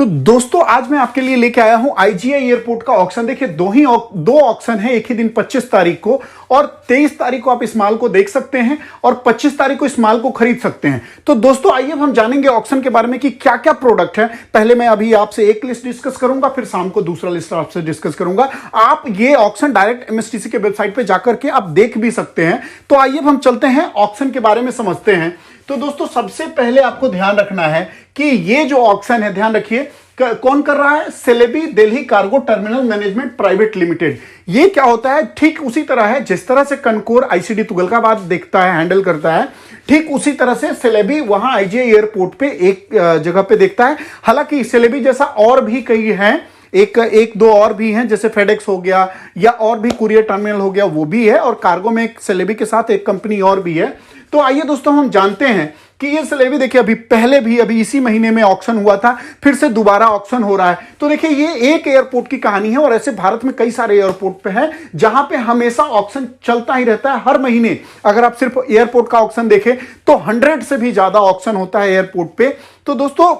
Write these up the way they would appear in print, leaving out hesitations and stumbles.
तो दोस्तों आज मैं आपके लिए लेके आया हूं आईजीआई एयरपोर्ट का ऑक्शन। देखिए दो ऑक्शन है एक ही दिन 25 तारीख को और 23 तारीख को आप इस माल को देख सकते हैं और 25 तारीख को इस माल को खरीद सकते हैं। तो दोस्तों आइए हम जानेंगे ऑक्शन के बारे में कि क्या क्या प्रोडक्ट है। पहले मैं अभी आपसे एक लिस्ट डिस्कस करूंगा, फिर शाम को दूसरा लिस्ट आपसे डिस्कस करूंगा। आप ये ऑक्शन डायरेक्ट एमएसटीसी के वेबसाइट पे जाकर के आप देख भी सकते हैं। तो आइए हम चलते हैं ऑक्शन के बारे में समझते हैं। तो दोस्तों सबसे पहले आपको ध्यान रखना है कि ये जो ऑक्शन है, ध्यान रखिए कौन कर रहा है, Celebi Delhi cargo terminal management private limited. ये क्या होता है, ठीक उसी तरह है जिस तरह से कनकोर आईसीडी तुगलकाबाद देखता है, हैंडल करता है, ठीक उसी तरह से सेलेबी वहां आईजीआई एयरपोर्ट पे एक जगह पे देखता है। हालांकि सेलेबी जैसा और भी कई हैं, एक दो और भी हैं, जैसे फेडेक्स हो गया या और भी कुरियर टर्मिनल हो गया, वो भी है। और कार्गो में एक सेलेबी के साथ एक कंपनी और भी है। तो आइए दोस्तों हम जानते हैं कि ये सेलेबी देखिए अभी इसी महीने में ऑक्शन हुआ था, फिर से दोबारा ऑक्शन हो रहा है। तो देखिए ये एक एयरपोर्ट की कहानी है और ऐसे भारत में कई सारे एयरपोर्ट पे है जहां पे हमेशा ऑक्शन चलता ही रहता है हर महीने। अगर आप सिर्फ एयरपोर्ट का ऑक्शन देखें तो 100 से भी ज्यादा ऑक्शन होता है एयरपोर्ट पे। तो दोस्तों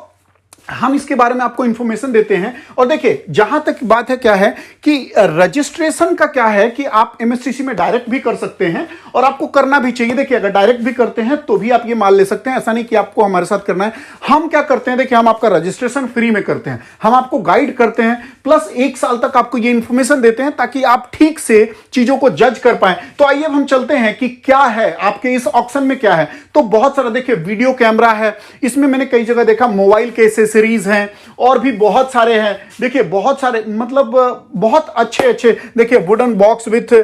हम इसके बारे में आपको इंफॉर्मेशन देते हैं। और देखिए जहां तक बात है क्या है कि रजिस्ट्रेशन का क्या है कि आप एमएसटीसी में डायरेक्ट भी कर सकते हैं और आपको करना भी चाहिए। देखिए अगर डायरेक्ट भी करते हैं तो भी आप ये माल ले सकते हैं, ऐसा नहीं कि आपको हमारे साथ करना है। हम क्या करते हैं, देखिए हम आपका रजिस्ट्रेशन फ्री में करते हैं, हम आपको गाइड करते हैं, प्लस 1 साल तक आपको ये इंफॉर्मेशन देते हैं ताकि आप ठीक से चीजों को जज कर पाए। तो आइए हम चलते हैं कि क्या है आपके इस ऑक्शन में क्या है। तो बहुत सारा देखिए वीडियो कैमरा है, इसमें मैंने कई जगह देखा मोबाइल के सीरीज हैं और भी बहुत सारे हैं। देखिए बहुत सारे मतलब बहुत अच्छे देखिए wooden box with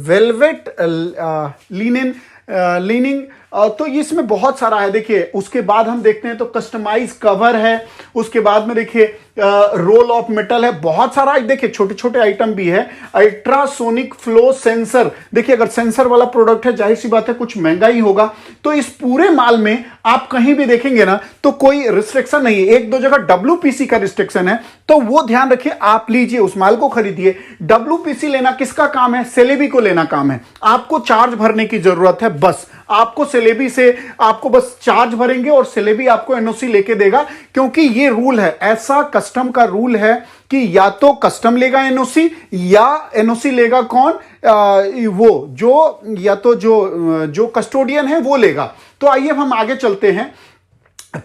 velvet leaning तो इसमें बहुत सारा है। देखिए उसके बाद हम देखते हैं तो कस्टमाइज कवर है, उसके बाद में देखिए रोल ऑफ मेटल है, बहुत सारा देखिए छोटे छोटे आइटम भी है। अल्ट्रासोनिक फ्लो सेंसर, देखिए अगर सेंसर वाला प्रोडक्ट है जाहिर सी बात है कुछ महंगा ही होगा। तो इस पूरे माल में आप कहीं भी देखेंगे ना तो कोई रिस्ट्रिक्शन नहीं है। एक दो जगह डब्ल्यूपीसी का रिस्ट्रिक्शन है तो वो ध्यान रखिए, आप लीजिए उस माल को खरीदिए। डब्ल्यूपीसी लेना किसका काम है, सेलेबी को लेना काम है। आपको चार्ज भरने की जरूरत है, बस आपको सेलेबी से आपको बस चार्ज भरेंगे और सेलेबी आपको एनओसी लेके देगा। क्योंकि ये रूल है, ऐसा कस्टम का रूल है कि या तो कस्टम लेगा एनओसी या एनओसी लेगा कौन, वो जो या तो जो कस्टोडियन है वो लेगा। तो आइए हम आगे चलते हैं।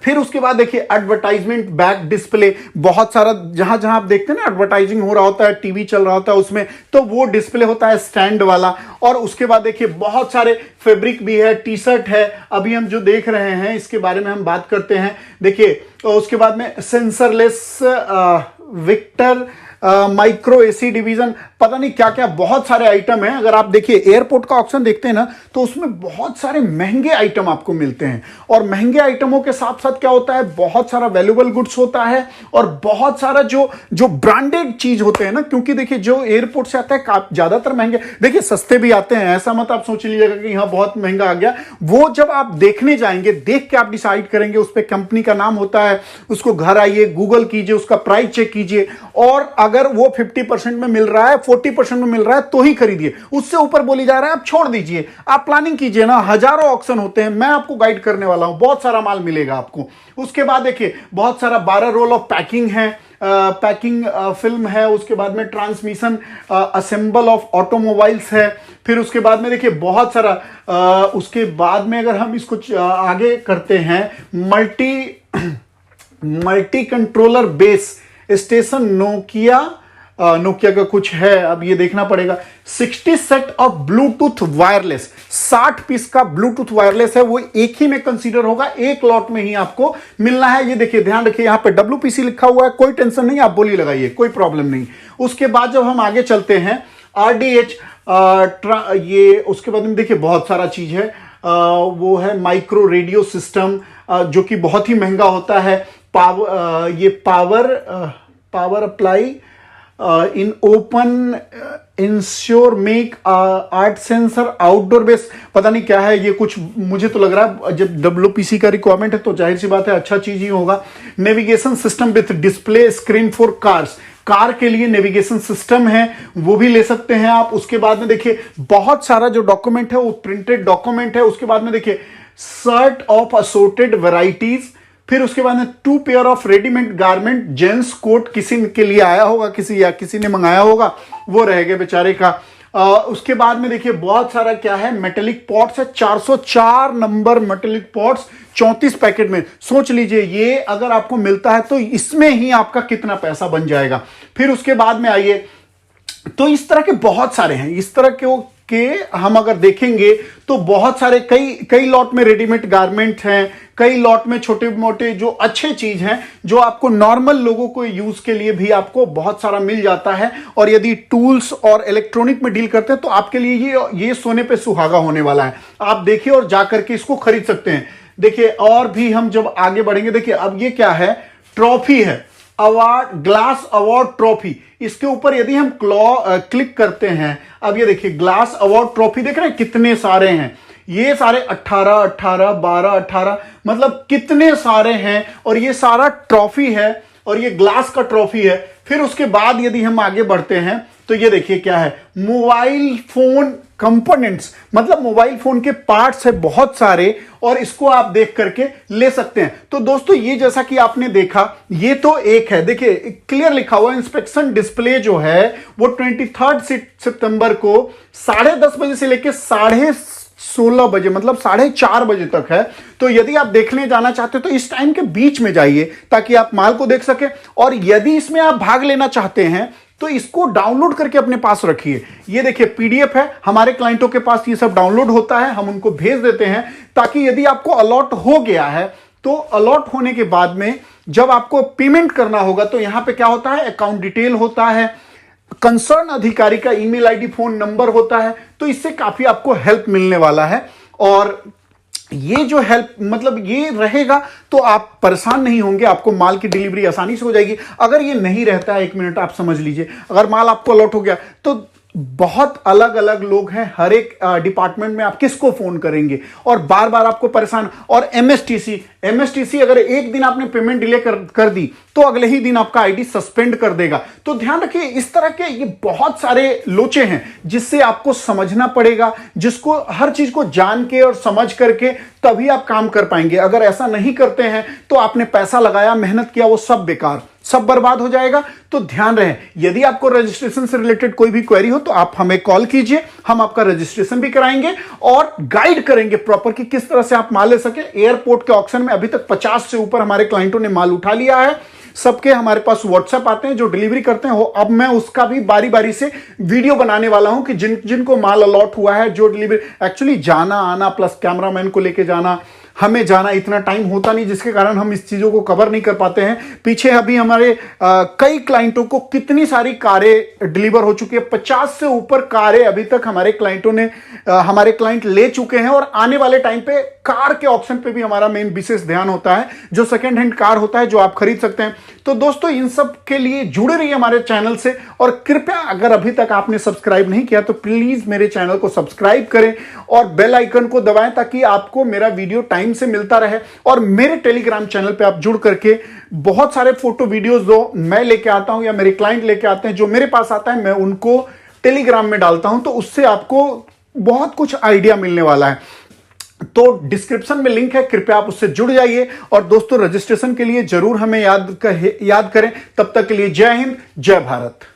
फिर उसके बाद देखिए एडवर्टाइजमेंट बैक डिस्प्ले, बहुत सारा जहां जहां आप देखते हैं ना एडवर्टाइजिंग हो रहा होता है, टीवी चल रहा होता है उसमें, तो वो डिस्प्ले होता है स्टैंड वाला। और उसके बाद देखिए बहुत सारे फैब्रिक भी है, टी शर्ट है, अभी हम जो देख रहे हैं इसके बारे में हम बात करते हैं। देखिए तो उसके बाद में सेंसरलेस विक्टर माइक्रो एसी डिवीजन, पता नहीं क्या क्या बहुत सारे आइटम हैं। अगर आप देखिए एयरपोर्ट का ऑक्शन देखते हैं ना तो उसमें बहुत सारे महंगे आइटम आपको मिलते हैं और महंगे आइटमों के साथ साथ क्या होता है, बहुत सारा वैल्यूएबल गुड्स होता है और बहुत सारा जो ब्रांडेड चीज होते हैं ना। क्योंकि देखिए जो एयरपोर्ट से आता है ज्यादातर महंगे, देखिए सस्ते भी आते हैं, ऐसा मत आप सोच लीजिएगा कि यहां बहुत महंगा आ गया। वो जब आप देखने जाएंगे, देख के आप डिसाइड करेंगे, उस पर कंपनी का नाम होता है, उसको घर आइए गूगल कीजिए, उसका प्राइस चेक कीजिए और अगर वो 50% में मिल रहा है, 40% में मिल रहा है तो ही खरीदिए। उससे ऊपर बोली जा रहा है आप छोड़ दीजिए, आप प्लानिंग कीजिए ना। हजारों ऑक्शन होते हैं, मैं आपको गाइड करने वाला हूं, बहुत सारा माल मिलेगा आपको। उसके बाद देखिए बहुत सारा 12 रोल ऑफ पैकिंग है, पैकिंग फिल्म है, उसके बाद में ट्रांसमिशन असेंबल ऑफ ऑटोमोबाइल्स है। फिर उसके बाद में देखिए बहुत सारा उसके बाद में अगर हम इसको आगे करते हैं, multi controller base station Nokia का कुछ है, अब ये देखना पड़ेगा। 60 set of Bluetooth wireless, 60 piece का ब्लूटूथ वायरलेस है, वो एक ही में कंसीडर होगा, एक लॉट में ही आपको मिलना है। ये देखिए ध्यान रखिए यहां पे डब्ल्यूपीसी लिखा हुआ है, कोई टेंशन नहीं, आप बोली लगाइए, कोई प्रॉब्लम नहीं। उसके बाद जब हम आगे चलते हैं आरडीएच ये उसके बाद में देखिए बहुत सारा चीज है, वो है माइक्रो रेडियो सिस्टम जो कि बहुत ही महंगा होता है। Power apply in open ensure make art sensor outdoor base, पता नहीं क्या है ये, कुछ मुझे तो लग रहा है जब डब्ल्यूपीसी का रिक्वायरमेंट है तो जाहिर सी बात है अच्छा चीज ही होगा। Navigation system with display screen for cars, car के लिए नेविगेशन सिस्टम है, वो भी ले सकते हैं आप। उसके बाद में देखिए बहुत सारा जो डॉक्यूमेंट है वो प्रिंटेड डॉक्यूमेंट है। उसके बाद में देखिए सर्ट ऑफ असोर्टेड वेराइटीज, फिर उसके बाद में 2 pair of readymade garment gents coat किसी के लिए आया होगा, किसी ने मंगाया होगा, वो रहेगा बेचारे का। उसके बाद में देखिए बहुत सारा क्या है, मेटेलिक पॉट्स है, 404 नंबर मेटेलिक पॉट्स 34 पैकेट में। सोच लीजिए ये अगर आपको मिलता है तो इसमें ही आपका कितना पैसा बन जाएगा। फिर उसके बाद में आइए, तो इस तरह के बहुत सारे हैं, इस तरह के हम अगर देखेंगे तो बहुत सारे कई लॉट में रेडीमेड गारमेंट हैं, कई लॉट में छोटे मोटे जो अच्छे चीज हैं जो आपको नॉर्मल लोगों को यूज के लिए भी आपको बहुत सारा मिल जाता है। और यदि टूल्स और इलेक्ट्रॉनिक में डील करते हैं तो आपके लिए ये सोने पे सुहागा होने वाला है। आप देखिए और जाकर के इसको खरीद सकते हैं। देखिए और भी हम जब आगे बढ़ेंगे, देखिए अब ये क्या है, ट्रॉफी है, अवार्ड, ग्लास अवार्ड ट्रॉफी। इसके ऊपर यदि हम क्लिक करते हैं, अब ये देखिए ग्लास अवार्ड ट्रॉफी देख रहे हैं कितने सारे हैं, ये सारे 18, 18, 12, 18 मतलब कितने सारे हैं। और ये सारा ट्रॉफी है और ये ग्लास का ट्रॉफी है। फिर उसके बाद यदि हम आगे बढ़ते हैं तो ये देखिए क्या है, मोबाइल फोन कंपोनेंट्स, मतलब मोबाइल फोन के पार्ट्स है बहुत सारे और इसको आप देख करके ले सकते हैं। तो दोस्तों ये जैसा कि आपने देखा ये तो एक है, देखिए क्लियर लिखा हुआ इंस्पेक्शन डिस्प्ले जो है वो 23 सितंबर को 10:30 बजे से लेकर 16:30 बजे मतलब 4:30 बजे तक है। तो यदि आप देखने जाना चाहते हो तो इस टाइम के बीच में जाइए ताकि आप माल को देख सके। और यदि इसमें आप भाग लेना चाहते हैं तो इसको डाउनलोड करके अपने पास रखिए। ये देखिए पीडीएफ है, हमारे क्लाइंटों के पास ये सब डाउनलोड होता है, हम उनको भेज देते हैं ताकि यदि आपको अलॉट हो गया है तो अलॉट होने के बाद में जब आपको पेमेंट करना होगा तो यहां पे क्या होता है, अकाउंट डिटेल होता है, कंसर्न अधिकारी का ईमेल आईडी, फोन नंबर होता है। तो इससे काफी आपको हेल्प मिलने वाला है। और ये जो हेल्प मतलब ये रहेगा तो आप परेशान नहीं होंगे, आपको माल की डिलीवरी आसानी से हो जाएगी। अगर ये नहीं रहता है, 1 मिनट आप समझ लीजिए, अगर माल आपको अलॉट हो गया तो बहुत अलग अलग लोग हैं, हर एक डिपार्टमेंट में आप किसको फोन करेंगे और बार बार आपको परेशान। और एमएसटीसी अगर एक दिन आपने पेमेंट डिले कर दी तो अगले ही दिन आपका आईडी सस्पेंड कर देगा। तो ध्यान रखिए इस तरह के ये बहुत सारे लोचे हैं जिससे आपको समझना पड़ेगा, जिसको हर चीज को जान के और समझ करके तभी आप काम कर पाएंगे। अगर ऐसा नहीं करते हैं तो आपने पैसा लगाया, मेहनत किया, वो सब बेकार, सब बर्बाद हो जाएगा। तो ध्यान रहे, यदि आपको रजिस्ट्रेशन से रिलेटेड कोई भी क्वेरी हो तो आप हमें कॉल कीजिए, हम आपका रजिस्ट्रेशन भी कराएंगे और गाइड करेंगे प्रॉपर कि किस तरह से आप माल ले सके। एयरपोर्ट के ऑक्शन में अभी तक 50 से ऊपर हमारे क्लाइंटों ने माल उठा लिया है। सबके हमारे पास व्हाट्सएप आते हैं जो डिलीवरी करते हैं। अब मैं उसका भी बारी बारी से वीडियो बनाने वाला हूं कि जिनको माल अलॉट हुआ है, जो डिलीवरी, एक्चुअली जाना आना प्लस कैमरामैन को लेके जाना, हमें जाना, इतना टाइम होता नहीं जिसके कारण हम इस चीजों को कवर नहीं कर पाते हैं। पीछे अभी हमारे कई क्लाइंटों को कितनी सारी कारें डिलीवर हो चुकी है, 50 से ऊपर कारें अभी तक हमारे क्लाइंटों ने हमारे क्लाइंट ले चुके हैं। और आने वाले टाइम पे कार के ऑप्शन पे भी हमारा मेन विशेष ध्यान होता है, जो सेकेंड हैंड कार होता है जो आप खरीद सकते हैं। तो दोस्तों इन सब के लिए जुड़े रहिए हमारे चैनल से और कृपया अगर अभी तक आपने सब्सक्राइब नहीं किया तो प्लीज मेरे चैनल को सब्सक्राइब करें और बेल आइकन को दबाएं ताकि आपको मेरा वीडियो टाइम से मिलता रहे। और मेरे टेलीग्राम चैनल पे आप जुड़ करके बहुत सारे फोटो वीडियोस जो मैं लेके आता हूं या मेरे क्लाइंट लेके आते हैं, जो मेरे पास आता है मैं उनको टेलीग्राम में डालता हूं, तो उससे आपको बहुत कुछ आइडिया मिलने वाला है। तो डिस्क्रिप्शन में लिंक है, कृपया आप उससे जुड़ जाइए। और दोस्तों रजिस्ट्रेशन के लिए जरूर हमें याद करें। तब तक के लिए जय हिंद, जय भारत।